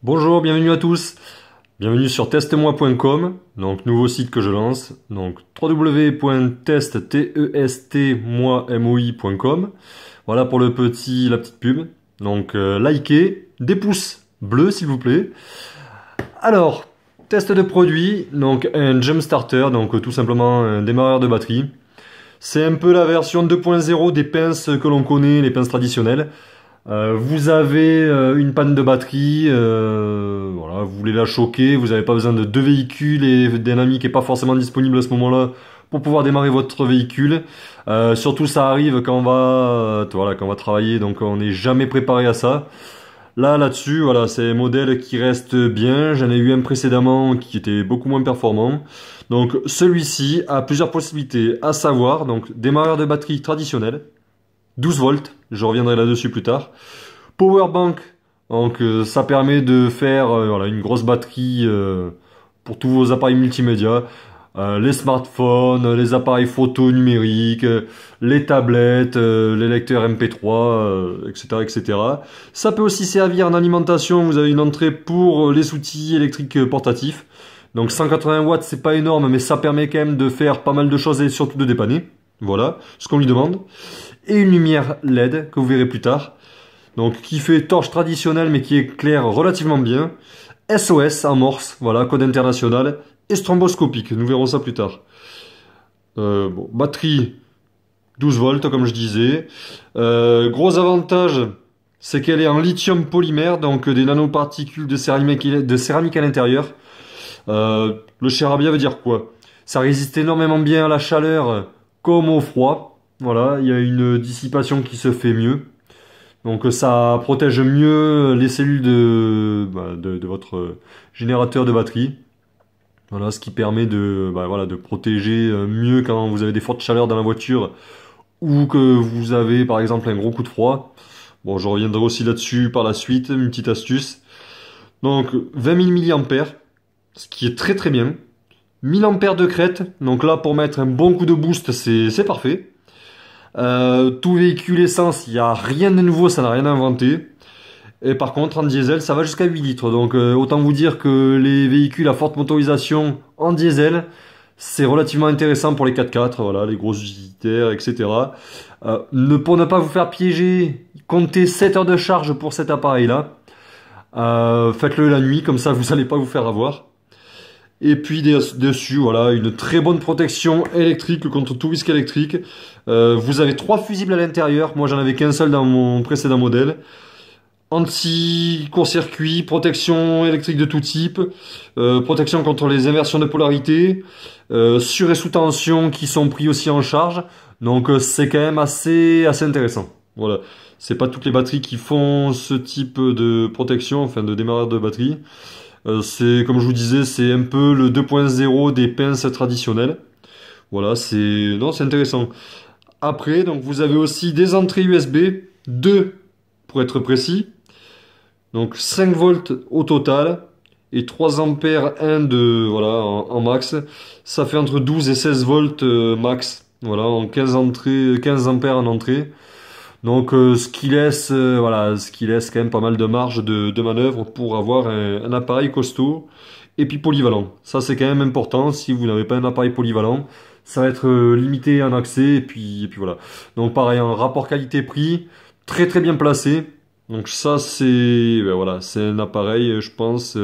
Bonjour, bienvenue à tous. Bienvenue sur testmoi.com, donc nouveau site que je lance, donc www.testmoi.com. Voilà pour la petite pub. Donc likez, des pouces bleus s'il vous plaît. Alors, test de produit, donc un jump starter, donc tout simplement un démarreur de batterie. C'est un peu la version 2.0 des pinces que l'on connaît, les pinces traditionnelles. Vous avez une panne de batterie, voilà, vous voulez la choquer, vous n'avez pas besoin de deux véhicules et d'un ami qui n'est pas forcément disponible à ce moment-là pour pouvoir démarrer votre véhicule. Surtout ça arrive quand on va, voilà, quand on va travailler, donc on n'est jamais préparé à ça. Là-dessus, voilà, c'est un modèle qui reste bien. J'en ai eu un précédemment qui était beaucoup moins performant. Donc celui-ci a plusieurs possibilités, à savoir donc démarreur de batterie traditionnel. 12 volts, je reviendrai là-dessus plus tard. Powerbank, donc ça permet de faire voilà, une grosse batterie pour tous vos appareils multimédia, les smartphones, les appareils photo numériques, les tablettes, les lecteurs MP3, etc., etc. Ça peut aussi servir en alimentation, vous avez une entrée pour les outils électriques portatifs. Donc 180 watts, c'est pas énorme, mais ça permet quand même de faire pas mal de choses et surtout de dépanner. Voilà, ce qu'on lui demande. Et une lumière LED que vous verrez plus tard. Donc qui fait torche traditionnelle mais qui éclaire relativement bien. SOS en morse, voilà, code international. Et stromboscopique, nous verrons ça plus tard. Bon, batterie 12 volts comme je disais. Gros avantage, c'est qu'elle est en lithium polymère, donc des nanoparticules de céramique à l'intérieur. Le chérabia veut dire quoi? Ça résiste énormément bien à la chaleur comme au froid. Voilà, il y a une dissipation qui se fait mieux. Donc ça protège mieux les cellules de votre générateur de batterie. Voilà, ce qui permet voilà, de protéger mieux quand vous avez des fortes chaleurs dans la voiture ou que vous avez par exemple un gros coup de froid. Bon, je reviendrai aussi là-dessus par la suite, une petite astuce. Donc 20 000 mAh, ce qui est très très bien. 1000 ampères de crête, donc là pour mettre un bon coup de boost, c'est parfait. Tout véhicule essence, il n'y a rien de nouveau, ça n'a rien inventé. Et par contre en diesel, ça va jusqu'à 8 litres. Donc autant vous dire que les véhicules à forte motorisation en diesel, c'est relativement intéressant pour les 4x4, voilà, les grosses utilitaires, etc. Pour ne pas vous faire piéger, comptez 7 heures de charge pour cet appareil-là. Faites-le la nuit, comme ça vous n'allez pas vous faire avoir. Et puis dessus, voilà, une très bonne protection électrique contre tout risque électrique. Vous avez 3 fusibles à l'intérieur. Moi, j'en avais qu'un seul dans mon précédent modèle. Anti-court-circuit, protection électrique de tout type, protection contre les inversions de polarité, sur et sous tension qui sont pris aussi en charge. Donc, c'est quand même assez intéressant. Voilà. C'est pas toutes les batteries qui font ce type de protection, enfin de démarreur de batterie. C'est, comme je vous disais, c'est un peu le 2.0 des pinces traditionnelles. Voilà, c'est intéressant. Après, donc vous avez aussi des entrées USB, 2 pour être précis. Donc 5 volts au total et 3 ampères 1 voilà, en max. Ça fait entre 12 et 16 volts max. Voilà, en 15 ampères en entrée. Donc ce qui laisse quand même pas mal de marge de manœuvre pour avoir un appareil costaud et puis polyvalent. Ça c'est quand même important. Si vous n'avez pas un appareil polyvalent, ça va être limité en accès et puis voilà. Donc pareil, un rapport qualité-prix très très bien placé. Donc ça voilà, c'est un appareil, je pense,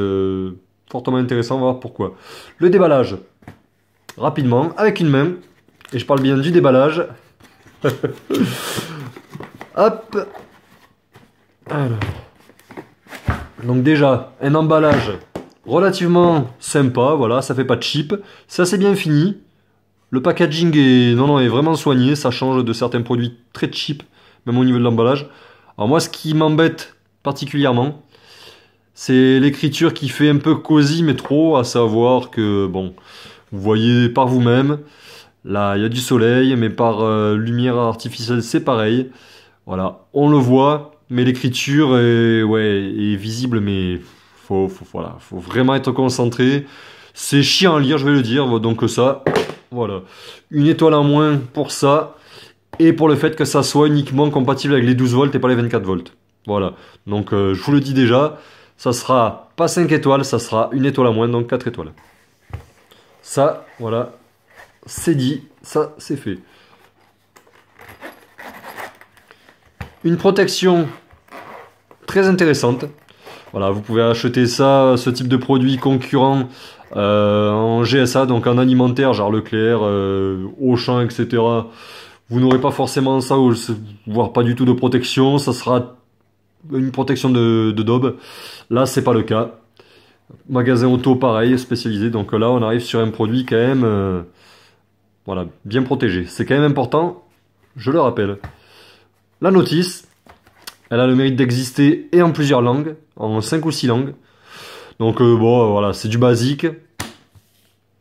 fortement intéressant. On va voir pourquoi. Le déballage, rapidement, avec une main. Et je parle bien du déballage. Hop. Alors. Donc déjà, un emballage relativement sympa, voilà, ça fait pas de cheap. C'est assez bien fini. Le packaging est vraiment soigné, ça change de certains produits très cheap, même au niveau de l'emballage. Alors moi, ce qui m'embête particulièrement, c'est l'écriture qui fait un peu cosy, mais trop, à savoir que, bon, vous voyez par vous-même, là, il y a du soleil, mais par lumière artificielle, c'est pareil. Voilà, on le voit, mais l'écriture est visible, mais voilà, faut vraiment être concentré. C'est chiant à lire, je vais le dire, donc ça, voilà. Une étoile en moins pour ça, et pour le fait que ça soit uniquement compatible avec les 12 volts et pas les 24 volts. Voilà, donc je vous le dis déjà, ça sera pas 5 étoiles, ça sera une étoile à moins, donc 4 étoiles. Ça, voilà, c'est dit, ça c'est fait. Une protection très intéressante. Voilà, vous pouvez acheter ça, ce type de produit concurrent en GSA, donc en alimentaire, genre Leclerc, Auchan, etc. Vous n'aurez pas forcément ça, voire pas du tout de protection. Ça sera une protection de daube. Là, c'est pas le cas. Magasin auto, pareil, spécialisé. Donc là, on arrive sur un produit quand même, voilà, bien protégé. C'est quand même important, je le rappelle. La notice, elle a le mérite d'exister et en plusieurs langues, en 5 ou 6 langues. Donc bon, voilà, c'est du basique,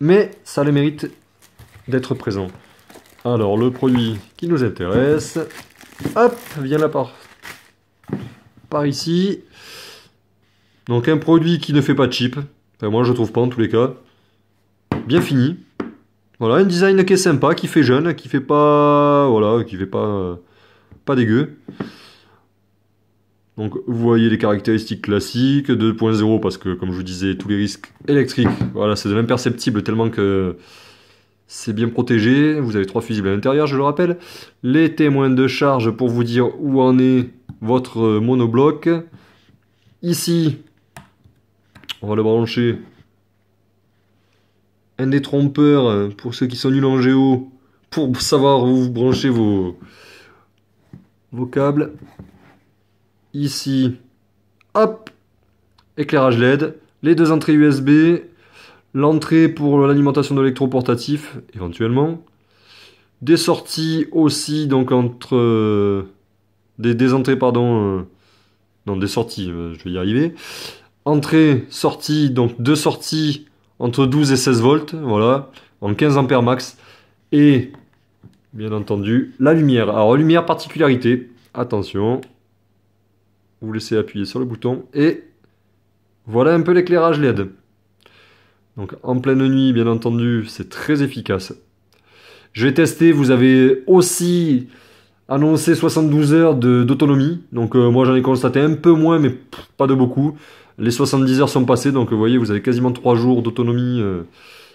mais ça a le mérite d'être présent. Alors, le produit qui nous intéresse, hop, vient là par ici. Donc un produit qui ne fait pas de chip, enfin moi je trouve pas en tous les cas. Bien fini. Voilà, un design qui est sympa, qui fait jeune, qui fait pas, voilà, qui fait pas dégueu. Donc vous voyez les caractéristiques classiques, 2.0 parce que comme je vous disais, tous les risques électriques, voilà, c'est de l'imperceptible tellement que c'est bien protégé. Vous avez 3 fusibles à l'intérieur, je le rappelle. Les témoins de charge pour vous dire où en est votre monobloc. Ici, on va le brancher. Un détrompeur pour ceux qui sont nuls en géo, pour savoir où vous branchez vos câbles. Ici, hop, éclairage LED, les 2 entrées USB, l'entrée pour l'alimentation de l'électroportatif, éventuellement. Des sorties aussi, donc entre... des entrées, pardon... non, des sorties, je vais y arriver. Entrée, sortie, donc 2 sorties entre 12 et 16 volts, voilà, en 15 ampères max. Et, bien entendu, la lumière. Alors, lumière, particularité, attention... Vous laissez appuyer sur le bouton et voilà un peu l'éclairage LED. Donc en pleine nuit, bien entendu, c'est très efficace. Je vais tester, vous avez aussi annoncé 72 heures d'autonomie. Donc moi j'en ai constaté un peu moins, mais pas de beaucoup. Les 70 heures sont passées, donc vous voyez, vous avez quasiment 3 jours d'autonomie.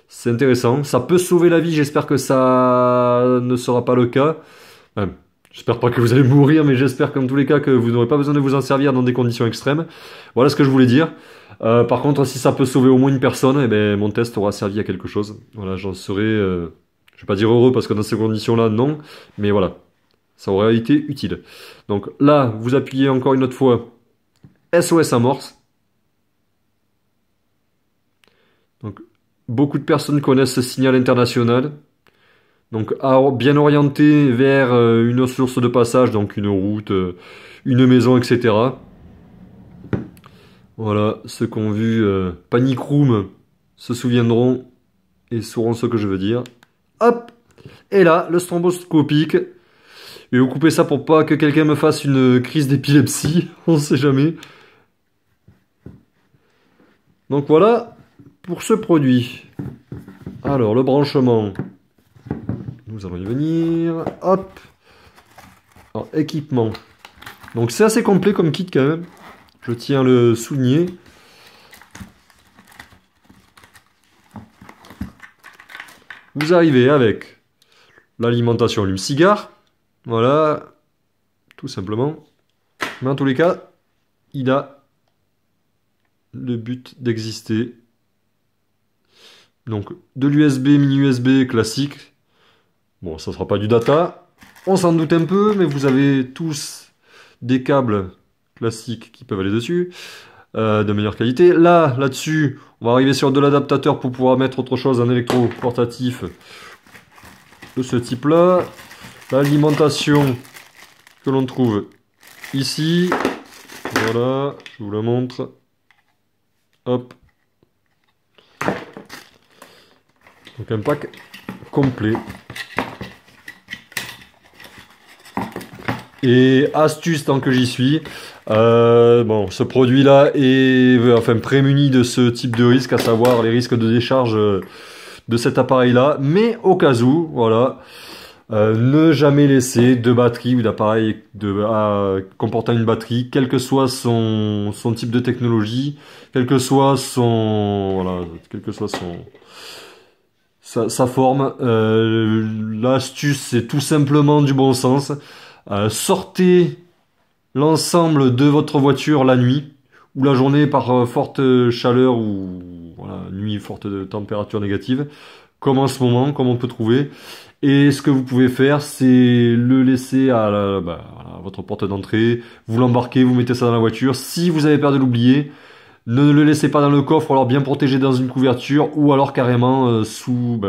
C'est intéressant. Ça peut sauver la vie, j'espère que ça ne sera pas le cas. J'espère pas que vous allez mourir, mais j'espère qu'en tous les cas que vous n'aurez pas besoin de vous en servir dans des conditions extrêmes. Voilà ce que je voulais dire. Par contre, si ça peut sauver au moins une personne, eh ben, mon test aura servi à quelque chose. Voilà, j'en serai, je vais pas dire heureux parce que dans ces conditions-là, non. Mais voilà, ça aurait été utile. Donc là, vous appuyez encore une autre fois SOS amorce. Donc beaucoup de personnes connaissent ce signal international. Donc bien orienté vers une source de passage, donc une route, une maison, etc. Voilà, ceux qui ont vu Panic Room se souviendront et sauront ce que je veux dire. Hop! Et là, le stromboscopique. Je vais vous couper ça pour pas que quelqu'un me fasse une crise d'épilepsie, on sait jamais. Donc voilà pour ce produit. Alors, le branchement. Nous allons y venir. Hop. Alors, équipement. Donc c'est assez complet comme kit quand même. Je tiens à le souligner. Vous arrivez avec l'alimentation allume-cigare. Voilà. Tout simplement. Mais en tous les cas, il a le but d'exister. Donc de l'USB, mini USB classique. Bon, ça ne sera pas du data. On s'en doute un peu, mais vous avez tous des câbles classiques qui peuvent aller dessus, de meilleure qualité. Là-dessus, on va arriver sur de l'adaptateur pour pouvoir mettre autre chose, un électro-portatif de ce type-là. L'alimentation que l'on trouve ici. Voilà, je vous la montre. Hop. Donc un pack complet. Et astuce tant que j'y suis, bon, ce produit-là est enfin prémuni de ce type de risque, à savoir les risques de décharge de cet appareil-là. Mais au cas où, voilà, Ne jamais laisser de batterie ou d'appareil comportant une batterie, quel que soit son type de technologie, quel que soit voilà, quel que soit sa forme. L'astuce, c'est tout simplement du bon sens. Sortez l'ensemble de votre voiture la nuit ou la journée par forte chaleur ou voilà, nuit forte de température négative, comme en ce moment, comme on peut trouver. Et ce que vous pouvez faire, c'est le laisser à votre porte d'entrée, vous l'embarquez, vous mettez ça dans la voiture. Si vous avez peur de l'oublier, ne le laissez pas dans le coffre, ou alors bien protégé dans une couverture, ou alors carrément sous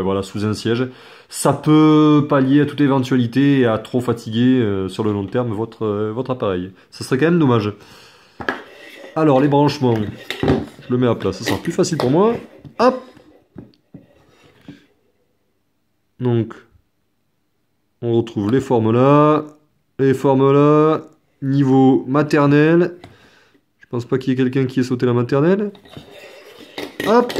un siège. Ça peut pallier à toute éventualité et à trop fatiguer sur le long terme votre appareil. Ça serait quand même dommage. Alors les branchements, je le mets à plat, ça sera plus facile pour moi. Hop. Donc, on retrouve les formes là, niveau maternelle. Je pense pas qu'il y ait quelqu'un qui ait sauté la maternelle. Hop.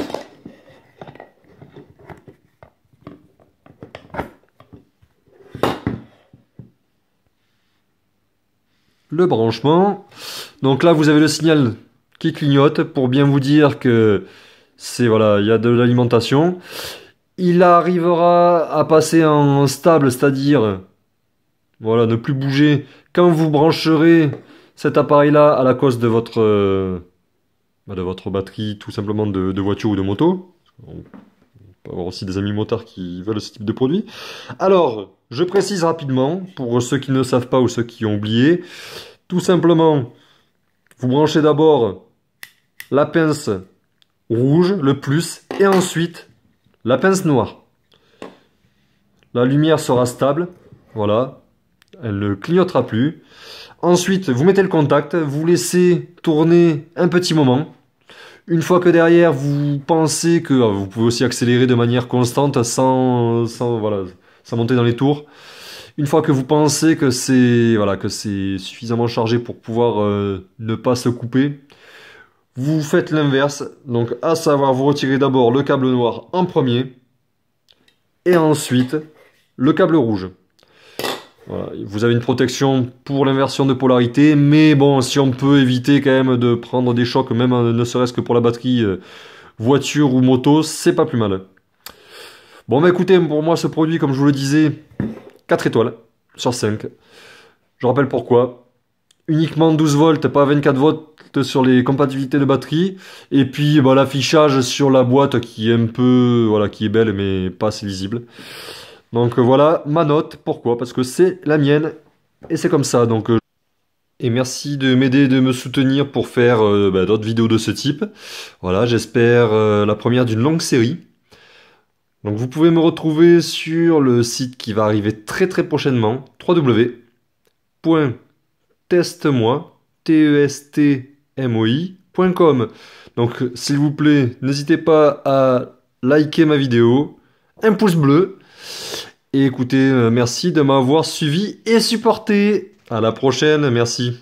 Le branchement. Donc là, vous avez le signal qui clignote pour bien vous dire que voilà, il y a de l'alimentation. Il arrivera à passer en stable, c'est-à-dire voilà, ne plus bouger quand vous brancherez cet appareil-là à la cause de votre batterie, tout simplement de voiture ou de moto. On peut avoir aussi des amis motards qui veulent ce type de produit. Alors, je précise rapidement, pour ceux qui ne savent pas ou ceux qui ont oublié, tout simplement, vous branchez d'abord la pince rouge, le plus, et ensuite la pince noire. La lumière sera stable, voilà, elle ne clignotera plus. Ensuite, vous mettez le contact, vous laissez tourner un petit moment. Une fois que derrière, vous pensez que vous pouvez aussi accélérer de manière constante sans monter dans les tours. Une fois que vous pensez que c'est suffisamment chargé pour pouvoir ne pas se couper, vous faites l'inverse. Donc, à savoir, vous retirez d'abord le câble noir en premier et ensuite le câble rouge. Voilà. Vous avez une protection pour l'inversion de polarité, mais bon, si on peut éviter quand même de prendre des chocs, même ne serait-ce que pour la batterie voiture ou moto, c'est pas plus mal. Bon, bah écoutez, pour moi, ce produit, comme je vous le disais, 4 étoiles sur 5. Je rappelle pourquoi. Uniquement 12 volts, pas 24 volts sur les compatibilités de batterie. Et puis l'affichage sur la boîte qui est un peu, qui est belle mais pas assez lisible. Donc voilà ma note. Pourquoi? Parce que c'est la mienne et c'est comme ça. Donc et merci de m'aider, de me soutenir pour faire d'autres vidéos de ce type. Voilà, j'espère la première d'une longue série. Donc vous pouvez me retrouver sur le site qui va arriver très très prochainement, www.testmoi.com. Donc s'il vous plaît, n'hésitez pas à liker ma vidéo, un pouce bleu. Et écoutez, merci de m'avoir suivi et supporté. À la prochaine, merci.